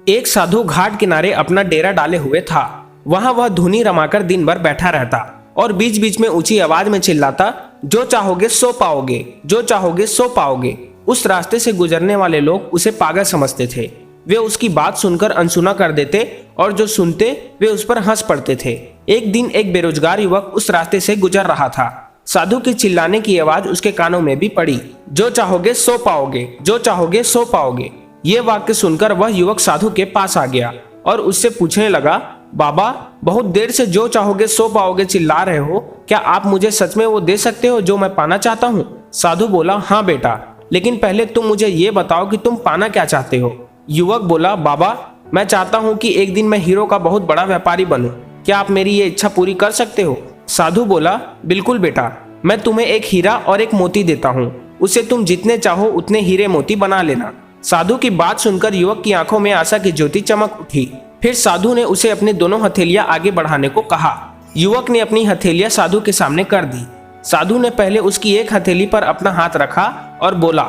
एक साधु घाट किनारे अपना डेरा डाले हुए था। वहां वह धुनी रमाकर दिन भर बैठा रहता और बीच बीच में ऊंची आवाज में चिल्लाता, जो चाहोगे सो पाओगे, जो चाहोगे सो पाओगे। उस रास्ते से गुजरने वाले लोग उसे पागल समझते थे। वे उसकी बात सुनकर अनसुना कर देते और जो सुनते वे उस पर हंस पड़ते थे। एक दिन एक बेरोजगार युवक उस रास्ते से गुजर रहा था। साधु की चिल्लाने की आवाज उसके कानों में भी पड़ी, जो चाहोगे सो पाओगे, जो चाहोगे सो पाओगे। ये वाक्य सुनकर वह युवक साधु के पास आ गया और उससे पूछने लगा, बाबा, बहुत देर से जो चाहोगे सो पाओगे चिल्ला रहे हो, क्या आप मुझे सच में वो दे सकते हो जो मैं पाना चाहता हूँ? साधु बोला, हाँ बेटा, लेकिन पहले तुम मुझे ये बताओ कि तुम पाना क्या चाहते हो। युवक बोला, बाबा, मैं चाहता हूँ कि एक दिन मैं हीरो का बहुत बड़ा व्यापारी बनूं। क्या आप मेरी ये इच्छा पूरी कर सकते हो? साधु बोला, बिल्कुल बेटा, मैं तुम्हें एक हीरा और एक मोती देता हूँ। उसे तुम जितने चाहो उतने हीरे मोती बना लेना। साधु की बात सुनकर युवक की आंखों में आशा की ज्योति चमक उठी। फिर साधु ने उसे अपनी दोनों हथेलियां आगे बढ़ाने को कहा। युवक ने अपनी हथेलियां साधु के सामने कर दी। साधु ने पहले उसकी एक हथेली पर अपना हाथ रखा और बोला,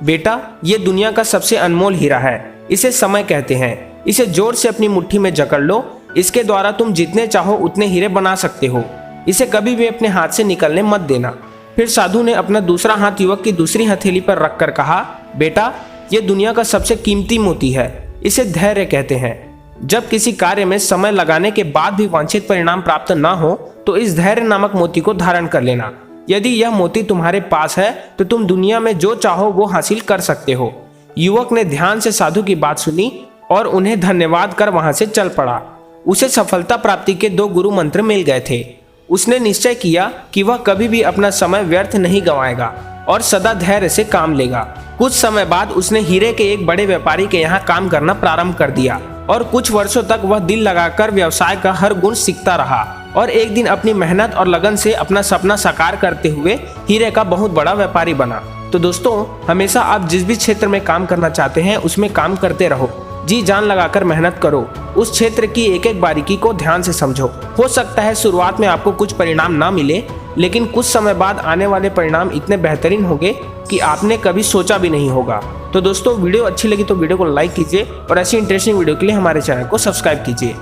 बेटा, ये दुनिया का सबसे अनमोल हीरा है। इसे समय कहते हैं। इसे जोर से अपनी मुट्ठी में जकड़ लो। इसके द्वारा तुम जितने चाहो उतने हीरे बना सकते हो। इसे कभी भी अपने हाथ से निकलने मत देना। फिर साधु ने अपना दूसरा हाथ युवक की दूसरी हथेली पर रखकर कहा, बेटा, ये दुनिया का सबसे कीमती मोती है। इसे धैर्य कहते हैं। जब किसी कार्य में समय लगाने के बाद भी वांछित परिणाम प्राप्त न हो तो इस धैर्य नामक मोती को धारण कर लेना। यदि यह मोती तुम्हारे पास है तो तुम दुनिया में जो चाहो वो हासिल कर सकते हो। युवक ने ध्यान से साधु की बात सुनी और उन्हें धन्यवाद कर वहां से चल पड़ा। उसे सफलता प्राप्ति के 2 गुरु मंत्र मिल गए थे। उसने निश्चय किया कि वह कभी भी अपना समय व्यर्थ नहीं गंवाएगा और सदा धैर्य से काम लेगा। कुछ समय बाद उसने हीरे के एक बड़े व्यापारी के यहाँ काम करना प्रारंभ कर दिया और कुछ वर्षों तक वह दिल लगाकर व्यवसाय का हर गुण सीखता रहा और एक दिन अपनी मेहनत और लगन से अपना सपना साकार करते हुए हीरे का बहुत बड़ा व्यापारी बना। तो दोस्तों, हमेशा आप जिस भी क्षेत्र में काम करना चाहते हैं उसमें काम करते रहो। जी जान लगाकर मेहनत करो। उस क्षेत्र की एक एक बारीकी को ध्यान से समझो। हो सकता है शुरुआत में आपको कुछ परिणाम ना मिले, लेकिन कुछ समय बाद आने वाले परिणाम इतने बेहतरीन होंगे कि आपने कभी सोचा भी नहीं होगा। तो दोस्तों, वीडियो अच्छी लगी तो वीडियो को लाइक कीजिए और ऐसी इंटरेस्टिंग वीडियो के लिए हमारे चैनल को सब्सक्राइब कीजिए।